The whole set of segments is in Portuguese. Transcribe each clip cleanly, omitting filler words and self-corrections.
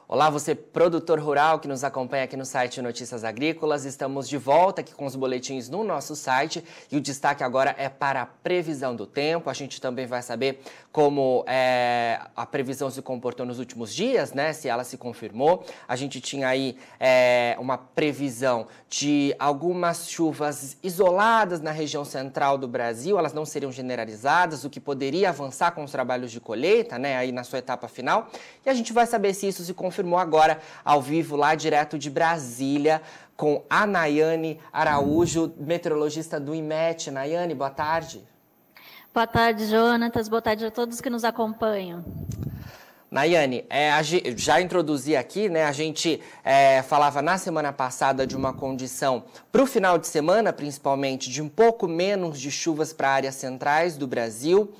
Olá, você produtor rural que nos acompanha aqui no site Notícias Agrícolas. Estamos de volta aqui com os boletins no nosso site e o destaque agora é para a previsão do tempo. A gente também vai saber como a previsão se comportou nos últimos dias, né? Se ela se confirmou. A gente tinha aí uma previsão de algumas chuvas isoladas na região central do Brasil. Elas não seriam generalizadas, o que poderia avançar com os trabalhos de colheita, né? Aí na sua etapa final. E a gente vai saber se isso se confirmou agora ao vivo lá direto de Brasília com a Nayane Araújo, meteorologista do IMET. Nayane, boa tarde. Boa tarde, Jonatas. Boa tarde a todos que nos acompanham. Nayane, já introduzi aqui, né? A gente falava na semana passada de uma condição para o final de semana, principalmente, de um pouco menos de chuvas para áreas centrais do Brasil.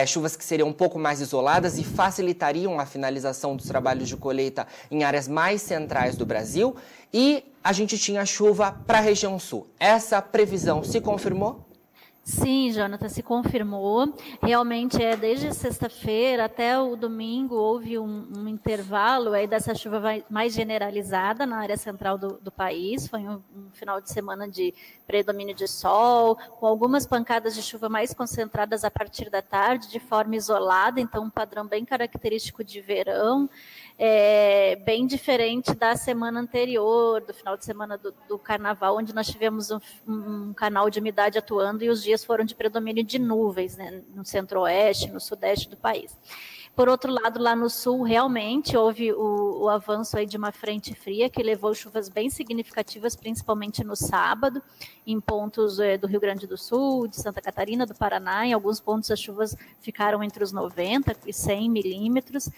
Chuvas que seriam um pouco mais isoladas e facilitariam a finalização dos trabalhos de colheita em áreas mais centrais do Brasil. E a gente tinha chuva para a região sul. Essa previsão se confirmou? Sim, Jonathan, se confirmou. Realmente, desde sexta-feira até o domingo, houve um intervalo aí dessa chuva mais generalizada na área central do país. Foi um final de semana de predomínio de sol, com algumas pancadas de chuva mais concentradas a partir da tarde, de forma isolada, então um padrão bem característico de verão. Bem diferente da semana anterior, do final de semana do carnaval, onde nós tivemos um canal de umidade atuando e os dias foram de predomínio de nuvens, né, no centro-oeste, no sudeste do país. Por outro lado, lá no sul, realmente houve o avanço aí de uma frente fria que levou chuvas bem significativas, principalmente no sábado, em pontos do Rio Grande do Sul, de Santa Catarina, do Paraná. Em alguns pontos as chuvas ficaram entre os 90 e 100 milímetros,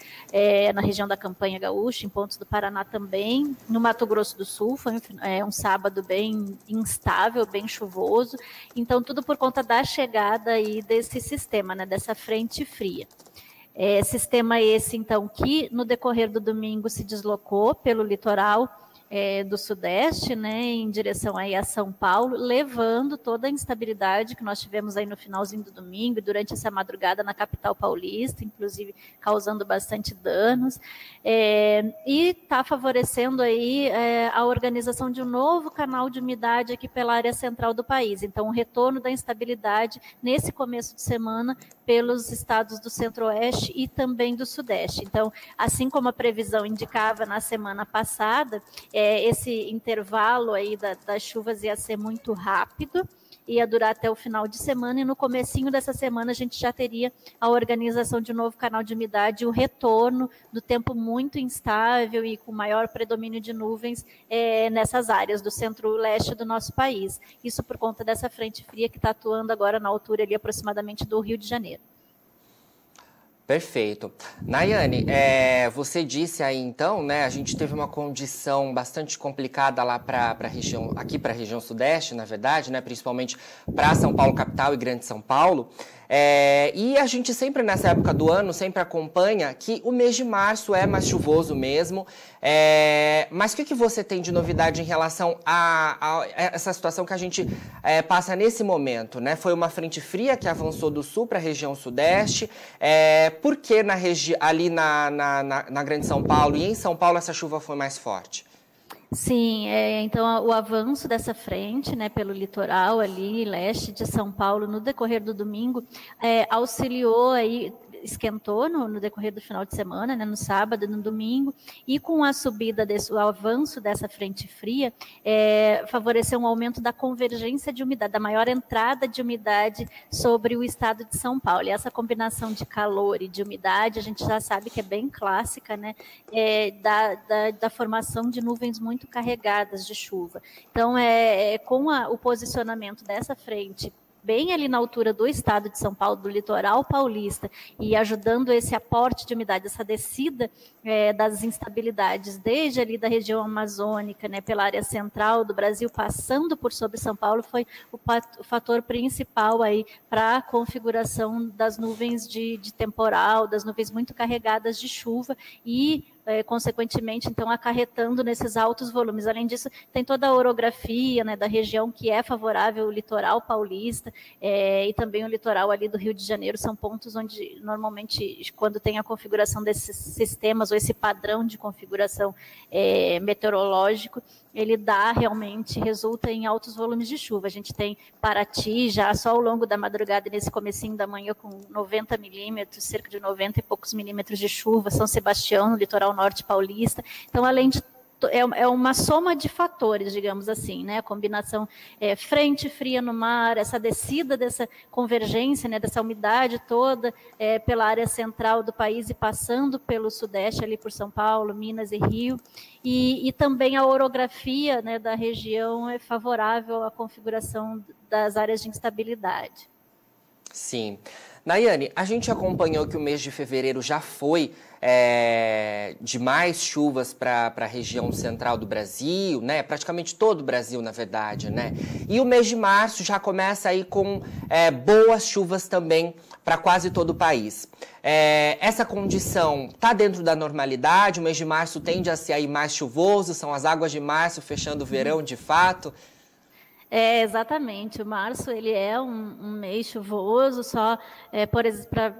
na região da Campanha Gaúcha, em pontos do Paraná também. No Mato Grosso do Sul foi um sábado bem instável, bem chuvoso. Então, tudo por conta da chegada aí desse sistema, né, dessa frente fria. Sistema esse, então, que no decorrer do domingo se deslocou pelo litoral do Sudeste, né, em direção aí a São Paulo, levando toda a instabilidade que nós tivemos aí no finalzinho do domingo e durante essa madrugada na capital paulista, inclusive causando bastante danos, e está favorecendo aí a organização de um novo canal de umidade aqui pela área central do país. Então, o retorno da instabilidade nesse começo de semana pelos estados do Centro-Oeste e também do Sudeste. Então, assim como a previsão indicava na semana passada, esse intervalo aí das chuvas ia ser muito rápido, ia durar até o final de semana, e no comecinho dessa semana a gente já teria a organização de um novo canal de umidade, o retorno do tempo muito instável e com maior predomínio de nuvens nessas áreas do centro-leste do nosso país. Isso por conta dessa frente fria que está atuando agora na altura ali aproximadamente do Rio de Janeiro. Perfeito. Nayane, você disse aí então, né, a gente teve uma condição bastante complicada lá para a região, aqui para a região sudeste, na verdade, né, principalmente para São Paulo capital e Grande São Paulo. E a gente sempre nessa época do ano sempre acompanha que o mês de março é mais chuvoso mesmo. Mas o que você tem de novidade em relação a essa situação que a gente passa nesse momento, né? Foi uma frente fria que avançou do sul para a região sudeste. Por que ali na Grande São Paulo e em São Paulo essa chuva foi mais forte? Sim, então o avanço dessa frente, né, pelo litoral ali, leste de São Paulo, no decorrer do domingo, auxiliou aí, esquentou no decorrer do final de semana, né, no sábado e no domingo, e com a subida o avanço dessa frente fria, favoreceu um aumento da convergência de umidade, da maior entrada de umidade sobre o estado de São Paulo. E essa combinação de calor e de umidade, a gente já sabe que é bem clássica, né, da formação de nuvens muito carregadas de chuva. Então, com o posicionamento dessa frente bem ali na altura do estado de São Paulo, do litoral paulista, e ajudando esse aporte de umidade, essa descida das instabilidades, desde ali da região amazônica, né, pela área central do Brasil, passando por sobre São Paulo, foi o fator principal aí para a configuração das nuvens de temporal, das nuvens muito carregadas de chuva, e consequentemente, então, acarretando nesses altos volumes. Além disso, tem toda a orografia, né, da região que é favorável, o litoral paulista, e também o litoral ali do Rio de Janeiro, são pontos onde, normalmente, quando tem a configuração desses sistemas, ou esse padrão de configuração meteorológico, ele realmente resulta em altos volumes de chuva. A gente tem Paraty, já só ao longo da madrugada e nesse comecinho da manhã, com 90 milímetros, cerca de 90 e poucos milímetros de chuva, São Sebastião, no litoral norte paulista. Então, além de é uma soma de fatores, digamos assim, né? A combinação frente fria no mar, essa descida dessa convergência, né, dessa umidade toda pela área central do país e passando pelo sudeste, ali por São Paulo, Minas e Rio, e também a orografia, né, da região é favorável à configuração das áreas de instabilidade. Sim. Nayane, a gente acompanhou que o mês de fevereiro já foi de mais chuvas para a região central do Brasil, né? Praticamente todo o Brasil, na verdade, né? E o mês de março já começa aí com boas chuvas também para quase todo o país. Essa condição está dentro da normalidade? O mês de março tende a ser aí mais chuvoso? São as águas de março fechando o verão de fato? Exatamente. O março ele é um mês chuvoso, só por exemplo, para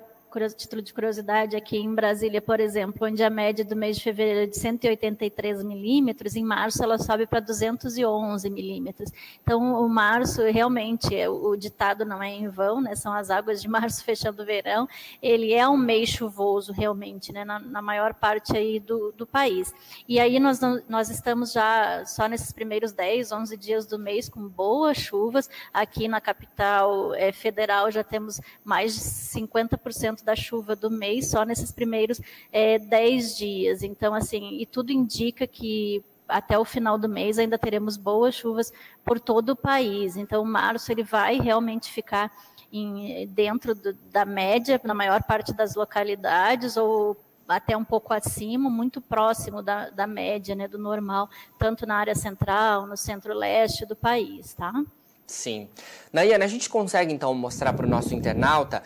título de curiosidade, aqui em Brasília, por exemplo, onde a média do mês de fevereiro é de 183 milímetros, em março ela sobe para 211 milímetros. Então, o março, realmente, o ditado não é em vão, né? São as águas de março fechando o verão. Ele é um mês chuvoso, realmente, né? Na maior parte aí do país. E aí nós estamos já só nesses primeiros 10, 11 dias do mês com boas chuvas. Aqui na capital federal já temos mais de 50% da chuva do mês só nesses primeiros 10 dias. Então, assim, e tudo indica que até o final do mês ainda teremos boas chuvas por todo o país. Então, março ele vai realmente ficar dentro da média, na maior parte das localidades, ou até um pouco acima, muito próximo da média, né, do normal, tanto na área central, no centro-leste do país, tá? Sim. Nayane, a gente consegue, então, mostrar para o nosso internauta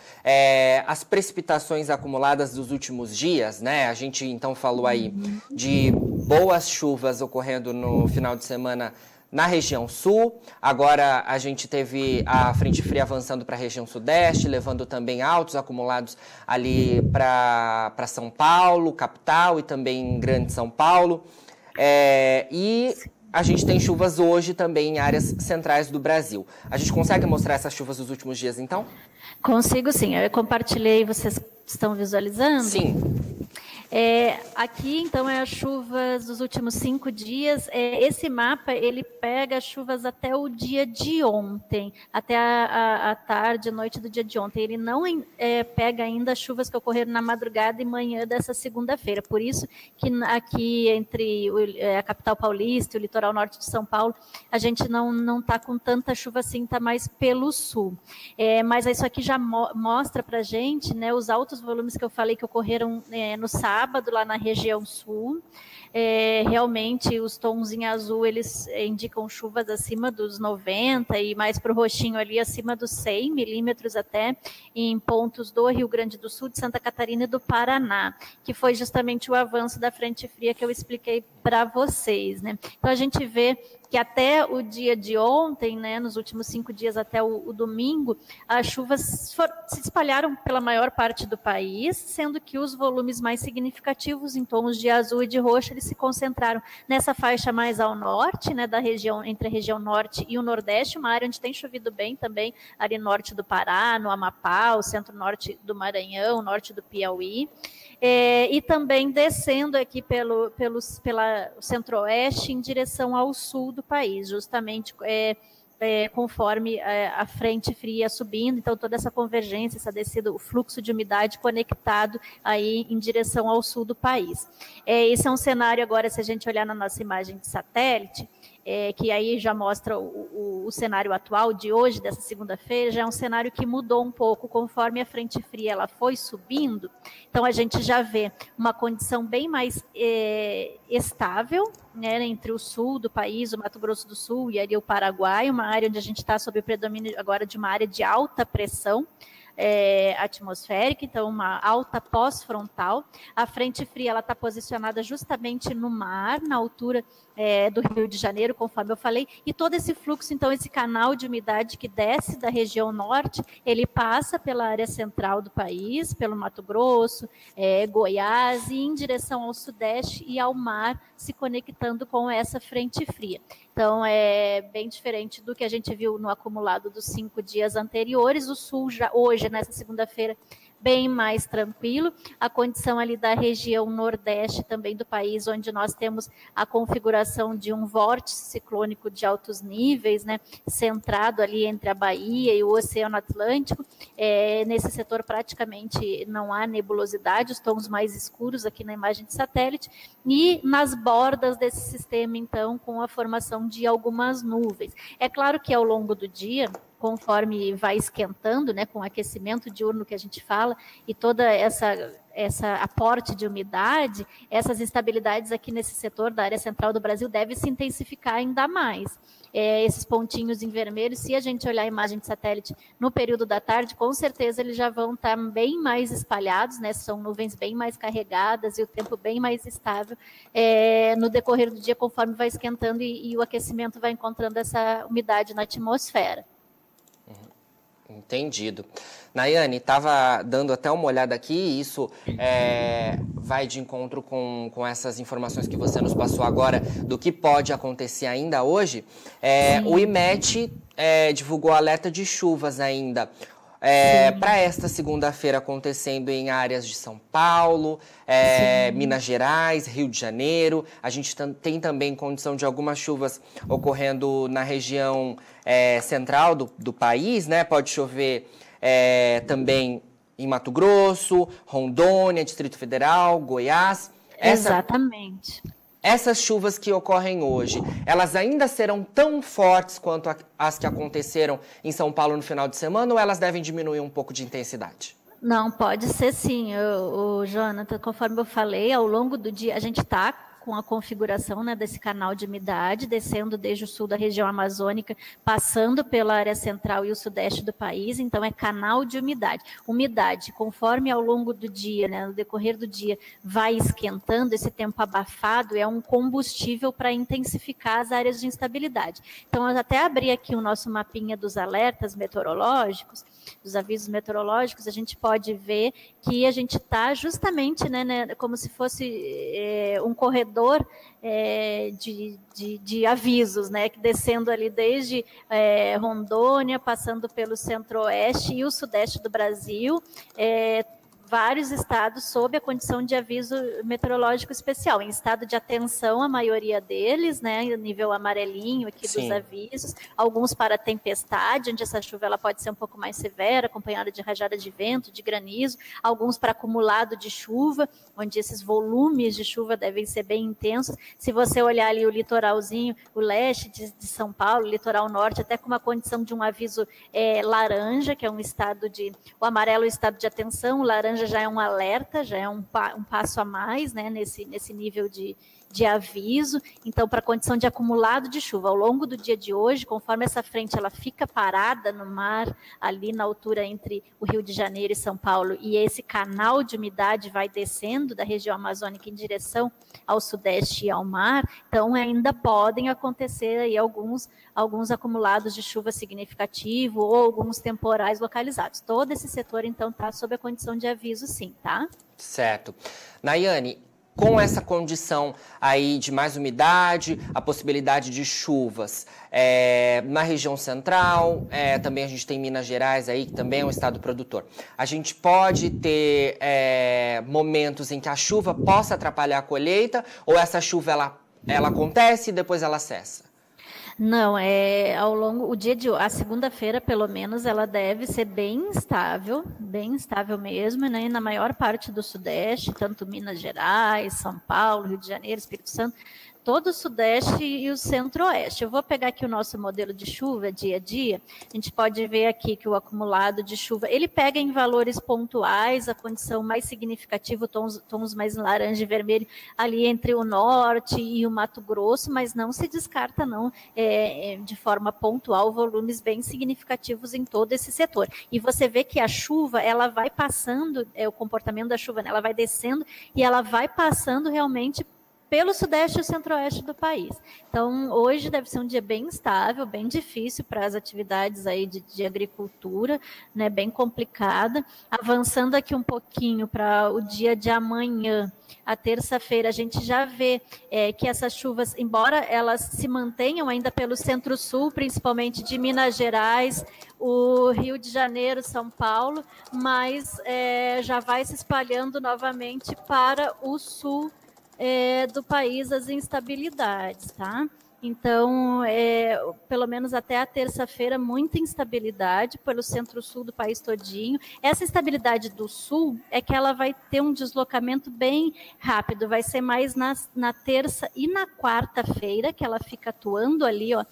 as precipitações acumuladas dos últimos dias, né? A gente, então, falou aí de boas chuvas ocorrendo no final de semana na região sul. Agora a gente teve a frente fria avançando para a região sudeste, levando também altos acumulados ali para São Paulo, capital, e também Grande São Paulo. E a gente tem chuvas hoje também em áreas centrais do Brasil. A gente consegue mostrar essas chuvas dos últimos dias, então? Consigo, sim. Eu compartilhei, vocês estão visualizando? Sim. Aqui, então, as chuvas dos últimos 5 dias. Esse mapa, ele pega as chuvas até o dia de ontem, até a tarde, noite do dia de ontem. Ele não pega ainda as chuvas que ocorreram na madrugada e manhã dessa segunda-feira. Por isso que aqui, entre a capital paulista e o litoral norte de São Paulo, a gente não está com tanta chuva assim, está mais pelo sul. Mas isso aqui já mostra para a gente, né, os altos volumes que eu falei que ocorreram no sábado, lá na região sul. Realmente os tons em azul eles indicam chuvas acima dos 90 e mais para o roxinho ali acima dos 100 milímetros até em pontos do Rio Grande do Sul, de Santa Catarina e do Paraná, que foi justamente o avanço da frente fria que eu expliquei para vocês, né? Então a gente vê que até o dia de ontem, né, nos últimos 5 dias até o domingo, as chuvas se espalharam pela maior parte do país, sendo que os volumes mais significativos em tons de azul e de roxo, eles se concentraram nessa faixa mais ao norte, né, da região, entre a região norte e o nordeste, uma área onde tem chovido bem também, ali norte do Pará, no Amapá, o centro-norte do Maranhão, norte do Piauí. E também descendo aqui pela centro-oeste em direção ao sul do país, justamente conforme a frente fria subindo, então toda essa convergência, essa descida, o fluxo de umidade conectado aí em direção ao sul do país. Esse é um cenário agora, se a gente olhar na nossa imagem de satélite, que aí já mostra o cenário atual de hoje, dessa segunda-feira, já é um cenário que mudou um pouco conforme a frente fria ela foi subindo. Então a gente já vê uma condição bem mais estável, né, entre o sul do país, o Mato Grosso do Sul e ali o Paraguai, uma área onde a gente está sob o predomínio agora de uma área de alta pressão, atmosférica, então uma alta pós-frontal. A frente fria ela está posicionada justamente no mar, na altura do Rio de Janeiro, conforme eu falei, e todo esse fluxo, então, esse canal de umidade que desce da região norte, ele passa pela área central do país, pelo Mato Grosso, Goiás, e em direção ao sudeste e ao mar, se conectando com essa frente fria. Então, é bem diferente do que a gente viu no acumulado dos 5 dias anteriores. O sul, já hoje, nessa segunda-feira, bem mais tranquilo. A condição ali da região nordeste também do país, onde nós temos a configuração de um vórtice ciclônico de altos níveis, né, centrado ali entre a Bahia e o Oceano Atlântico. Nesse setor praticamente não há nebulosidade, os tons mais escuros aqui na imagem de satélite, e nas bordas desse sistema, então, com a formação de algumas nuvens. É claro que ao longo do dia, conforme vai esquentando, né, com o aquecimento diurno que a gente fala, e toda essa aporte de umidade, essas instabilidades aqui nesse setor da área central do Brasil devem se intensificar ainda mais. Esses pontinhos em vermelho, se a gente olhar a imagem de satélite no período da tarde, com certeza eles já vão estar bem mais espalhados, né? São nuvens bem mais carregadas e o tempo bem mais estável no decorrer do dia, conforme vai esquentando e o aquecimento vai encontrando essa umidade na atmosfera. Entendido. Nayane, estava dando até uma olhada aqui, e isso vai de encontro com essas informações que você nos passou agora do que pode acontecer ainda hoje. O IMET divulgou alerta de chuvas ainda para esta segunda-feira, acontecendo em áreas de São Paulo, Minas Gerais, Rio de Janeiro. A gente tem também condição de algumas chuvas ocorrendo na região central do país, né? Pode chover também em Mato Grosso, Rondônia, Distrito Federal, Goiás. Exatamente. Essas chuvas que ocorrem hoje, elas ainda serão tão fortes quanto as que aconteceram em São Paulo no final de semana, ou elas devem diminuir um pouco de intensidade? Não, pode ser sim, Jonathan, conforme eu falei, ao longo do dia a gente está com a configuração, né, desse canal de umidade, descendo desde o sul da região amazônica, passando pela área central e o sudeste do país, então é canal de umidade. Umidade, conforme ao longo do dia, né, no decorrer do dia, vai esquentando, esse tempo abafado é um combustível para intensificar as áreas de instabilidade. Então, eu até abri aqui o nosso mapinha dos alertas meteorológicos, dos avisos meteorológicos, a gente pode ver que a gente está justamente, né, como se fosse um corredor de avisos, né, descendo ali desde Rondônia, passando pelo centro-oeste e o sudeste do Brasil, vários estados sob a condição de aviso meteorológico especial, em estado de atenção, a maioria deles, né, nível amarelinho aqui dos avisos, alguns para tempestade, onde essa chuva ela pode ser um pouco mais severa, acompanhada de rajada de vento, de granizo, alguns para acumulado de chuva, onde esses volumes de chuva devem ser bem intensos. Se você olhar ali o litoralzinho, o leste de São Paulo, o litoral norte, até com uma condição de um aviso laranja, que é um estado o amarelo é o estado de atenção, o laranja já é um alerta, já é um passo a mais, né, nesse nível de aviso. Então, para a condição de acumulado de chuva, ao longo do dia de hoje, conforme essa frente ela fica parada no mar, ali na altura entre o Rio de Janeiro e São Paulo, e esse canal de umidade vai descendo da região amazônica em direção ao sudeste e ao mar, então ainda podem acontecer aí alguns acumulados de chuva significativo ou alguns temporais localizados. Todo esse setor, então, está sob a condição de aviso, sim, tá? Certo. Nayane, com essa condição aí de mais umidade, a possibilidade de chuvas na região central, também a gente tem Minas Gerais aí, que também é um estado produtor. A gente pode ter momentos em que a chuva possa atrapalhar a colheita, ou essa chuva ela acontece e depois ela cessa? Não, ao longo, a segunda-feira, pelo menos, ela deve ser bem estável mesmo, né? E na maior parte do Sudeste, tanto Minas Gerais, São Paulo, Rio de Janeiro, Espírito Santo, todo o Sudeste e o Centro-Oeste. Eu vou pegar aqui o nosso modelo de chuva dia a dia, a gente pode ver aqui que o acumulado de chuva, ele pega em valores pontuais, a condição mais significativa, tons mais laranja e vermelho, ali entre o Norte e o Mato Grosso, mas não se descarta não, de forma pontual, volumes bem significativos em todo esse setor. E você vê que a chuva, ela vai passando, o comportamento da chuva, né, ela vai descendo e ela vai passando realmente pelo Sudeste e o Centro-Oeste do país. Então, hoje deve ser um dia bem instável, bem difícil para as atividades aí de agricultura, né, bem complicada. Avançando aqui um pouquinho para o dia de amanhã, a terça-feira, a gente já vê que essas chuvas, embora elas se mantenham ainda pelo Centro-Sul, principalmente de Minas Gerais, o Rio de Janeiro, São Paulo, mas já vai se espalhando novamente para o sul do país as instabilidades, tá? Então, pelo menos até a terça-feira, muita instabilidade pelo centro-sul do país todinho. Essa instabilidade do sul é que ela vai ter um deslocamento bem rápido, vai ser mais na terça e na quarta-feira, que ela fica atuando ali, ó,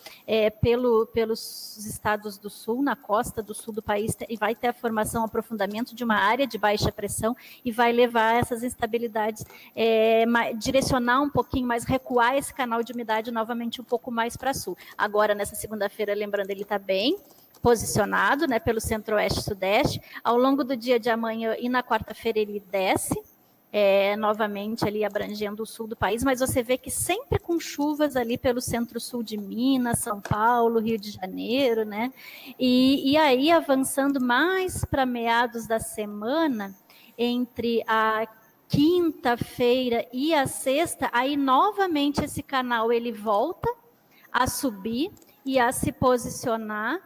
pelos estados do sul, na costa do sul do país, e vai ter a formação, aprofundamento de uma área de baixa pressão e vai levar essas instabilidades, direcionar um pouquinho mais, recuar esse canal de umidade novamente um pouco mais para sul. Agora, nessa segunda-feira, lembrando, ele está bem posicionado, né, pelo centro-oeste e sudeste. Ao longo do dia de amanhã e na quarta-feira ele desce, novamente ali abrangendo o sul do país, mas você vê que sempre com chuvas ali pelo centro-sul de Minas, São Paulo, Rio de Janeiro, né? E aí, avançando mais para meados da semana, entre a quinta-feira e a sexta, aí novamente esse canal ele volta a subir e a se posicionar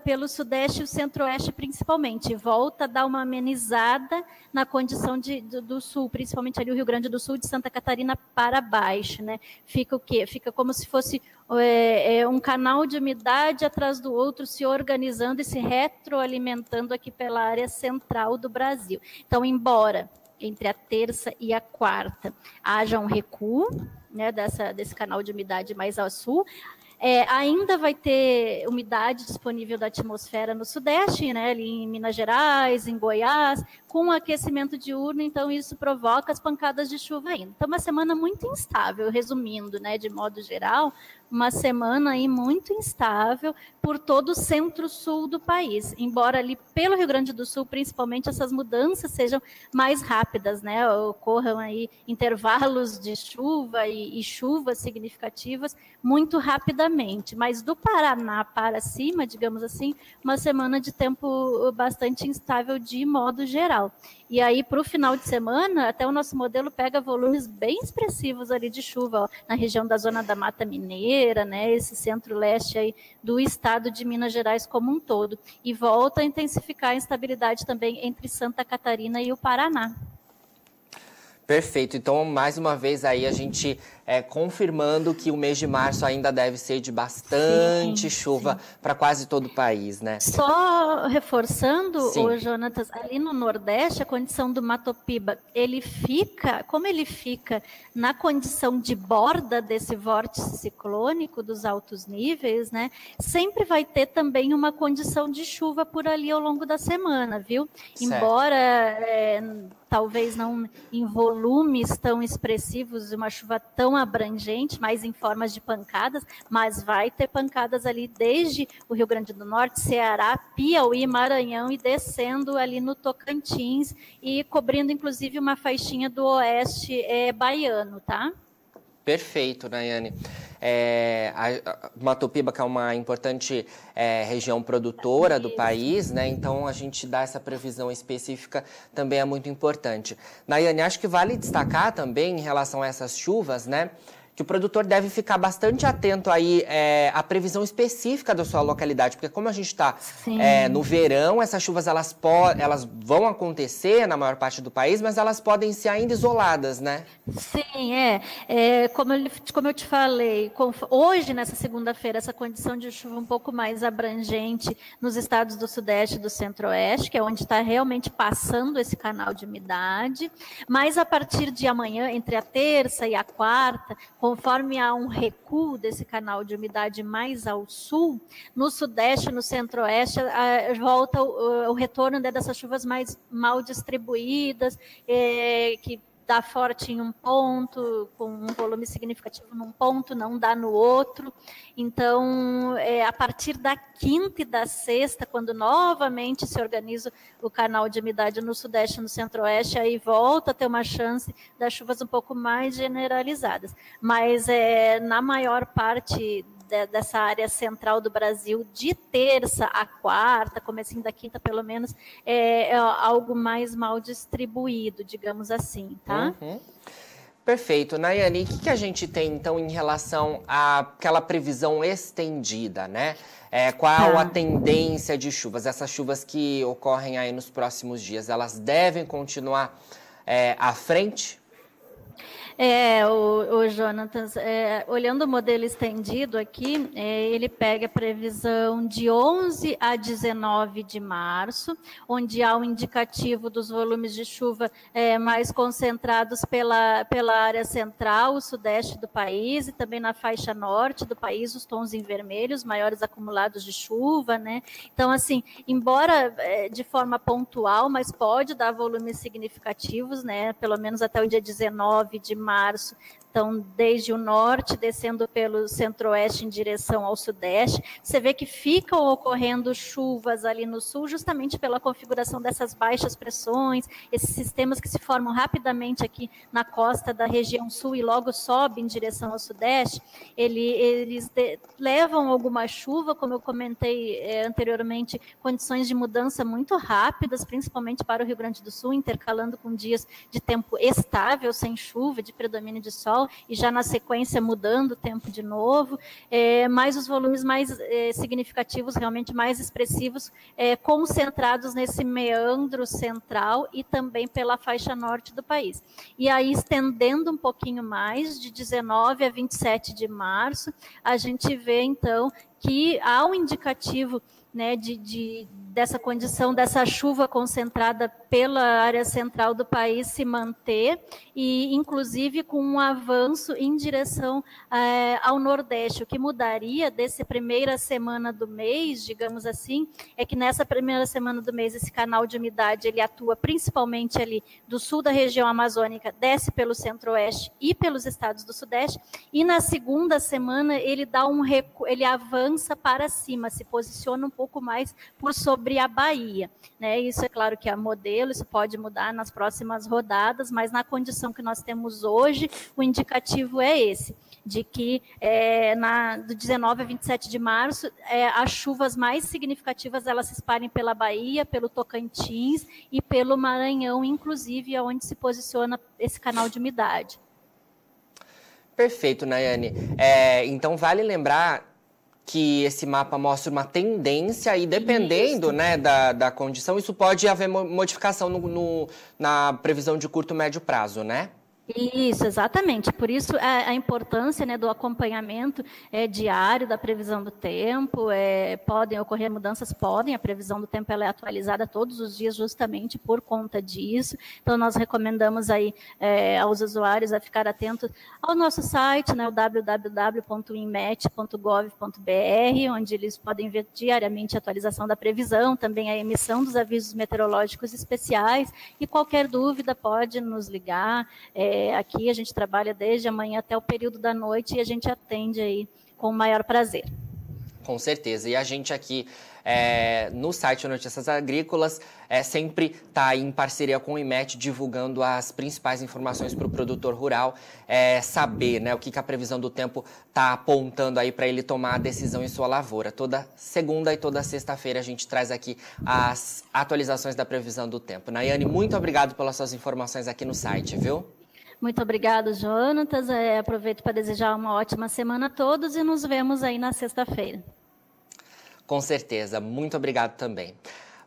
pelo sudeste e o centro-oeste principalmente, volta a dar uma amenizada na condição do sul, principalmente ali o Rio Grande do Sul, de Santa Catarina para baixo, né? Fica o quê? Fica como se fosse um canal de umidade atrás do outro, se organizando e se retroalimentando aqui pela área central do Brasil. Então, embora entre a terça e a quarta haja um recuo, né, desse canal de umidade mais ao sul, ainda vai ter umidade disponível da atmosfera no sudeste, né, ali em Minas Gerais, em Goiás, com o aquecimento diurno, então isso provoca as pancadas de chuva ainda. Então, uma semana muito instável, resumindo, né, de modo geral, uma semana aí muito instável por todo o centro-sul do país, embora ali pelo Rio Grande do Sul, principalmente, essas mudanças sejam mais rápidas, né, ocorram aí intervalos de chuva e chuvas significativas muito rapidamente, mas do Paraná para cima, digamos assim, uma semana de tempo bastante instável de modo geral. E aí, para o final de semana, até o nosso modelo pega volumes bem expressivos ali de chuva, ó, na região da Zona da Mata Mineira, né, esse centro-leste aí do estado de Minas Gerais como um todo. E volta a intensificar a instabilidade também entre Santa Catarina e o Paraná. Perfeito. Então, mais uma vez aí a gente confirmando que o mês de março ainda deve ser de bastante chuva para quase todo o país, né? Só reforçando, Jonatas, ali no Nordeste, a condição do Mato Piba, como ele fica na condição de borda desse vórtice ciclônico dos altos níveis, né? Sempre vai ter também uma condição de chuva por ali ao longo da semana, viu? Certo. Embora talvez não em volumes tão expressivos, uma chuva tão abrangente, mais em formas de pancadas, mas vai ter pancadas ali desde o Rio Grande do Norte, Ceará, Piauí, Maranhão e descendo ali no Tocantins e cobrindo inclusive uma faixinha do oeste baiano, tá? Perfeito, Nayane. A Mato Piba, que é uma importante região produtora do país, né? Então, a gente dar essa previsão específica também é muito importante. Nayane, acho que vale destacar também, em relação a essas chuvas, né? que o produtor deve ficar bastante atento aí à previsão específica da sua localidade, porque como a gente está no verão, essas chuvas elas vão acontecer na maior parte do país, mas elas podem ser ainda isoladas, né? Sim, como eu te falei, hoje, nessa segunda-feira, essa condição de chuva um pouco mais abrangente nos estados do Sudeste e do Centro-Oeste, que é onde está realmente passando esse canal de umidade, mas a partir de amanhã, entre a terça e a quarta, conforme há um recuo desse canal de umidade mais ao sul, no Sudeste e no Centro-Oeste, volta o retorno dessas chuvas mais mal distribuídas, que dá forte em um ponto, com um volume significativo num ponto, não dá no outro. Então, a partir da quinta e da sexta, quando novamente se organiza o canal de umidade no Sudeste e no Centro-Oeste, aí volta a ter uma chance das chuvas um pouco mais generalizadas. Mas na maior parte dessa área central do Brasil, de terça a quarta, comecinho da quinta pelo menos, é algo mais mal distribuído, digamos assim, tá? Uhum. Perfeito. Nayane, o que a gente tem, então, em relação àquela previsão estendida, né? Qual a tendência de chuvas? Essas chuvas que ocorrem aí nos próximos dias, elas devem continuar à frente? O Jonatas, olhando o modelo estendido aqui, ele pega a previsão de 11 a 19 de março, onde há um indicativo dos volumes de chuva mais concentrados pela área central, o sudeste do país, e também na faixa norte do país, os tons em vermelho, os maiores acumulados de chuva, né? Então, assim, embora de forma pontual, mas pode dar volumes significativos, né? Pelo menos até o dia 19 de março, então desde o norte, descendo pelo centro-oeste em direção ao sudeste, você vê que ficam ocorrendo chuvas ali no sul, justamente pela configuração dessas baixas pressões, esses sistemas que se formam rapidamente aqui na costa da região sul e logo sobem em direção ao sudeste, eles levam alguma chuva, como eu comentei anteriormente, condições de mudança muito rápidas, principalmente para o Rio Grande do Sul, intercalando com dias de tempo estável, sem chuva, de predomínio de sol, e já na sequência mudando o tempo de novo, mas os volumes mais significativos, realmente mais expressivos, concentrados nesse meandro central e também pela faixa norte do país. E aí, estendendo um pouquinho mais, de 19 a 27 de março, a gente vê, então, que há um indicativo, né, dessa condição, dessa chuva concentrada pela área central do país se manter, e inclusive com um avanço em direção ao Nordeste. O que mudaria dessa primeira semana do mês, digamos assim, é que nessa primeira semana do mês esse canal de umidade ele atua principalmente ali do sul da região amazônica, desce pelo centro-oeste e pelos estados do sudeste, e na segunda semana ele dá ele avança para cima, se posiciona um pouco mais por sobre a Bahia, né? Isso é claro que é modelo, isso pode mudar nas próximas rodadas, mas na condição que nós temos hoje, o indicativo é esse, de que do 19 a 27 de março, as chuvas mais significativas elas se espalhem pela Bahia, pelo Tocantins e pelo Maranhão, inclusive, onde se posiciona esse canal de umidade. Perfeito, Nayane. Então, vale lembrar que esse mapa mostra uma tendência e dependendo, né, da condição, isso pode haver modificação na previsão de curto e médio prazo, né? Isso, exatamente. Por isso a importância, né, do acompanhamento diário da previsão do tempo. Podem ocorrer mudanças, a previsão do tempo ela é atualizada todos os dias justamente por conta disso. Então, nós recomendamos aí aos usuários a ficar atentos ao nosso site, né, o www.inmet.gov.br, onde eles podem ver diariamente a atualização da previsão, também a emissão dos avisos meteorológicos especiais, e qualquer dúvida pode nos ligar. Aqui a gente trabalha desde amanhã até o período da noite e a gente atende aí com o maior prazer. Com certeza. E a gente aqui no site Notícias Agrícolas sempre está em parceria com o IMET divulgando as principais informações para o produtor rural saber, né, o que a previsão do tempo está apontando aí para ele tomar a decisão em sua lavoura. Toda segunda e toda sexta-feira a gente traz aqui as atualizações da previsão do tempo. Nayane, muito obrigado pelas suas informações aqui no site, viu? Muito obrigado, Jonatas. Aproveito para desejar uma ótima semana a todos e nos vemos aí na sexta-feira. Com certeza. Muito obrigado também.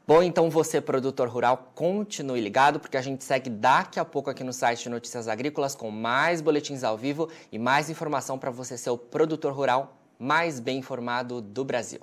Bom, então você, produtor rural, continue ligado, porque a gente segue daqui a pouco aqui no site de Notícias Agrícolas com mais boletins ao vivo e mais informação para você ser o produtor rural mais bem informado do Brasil.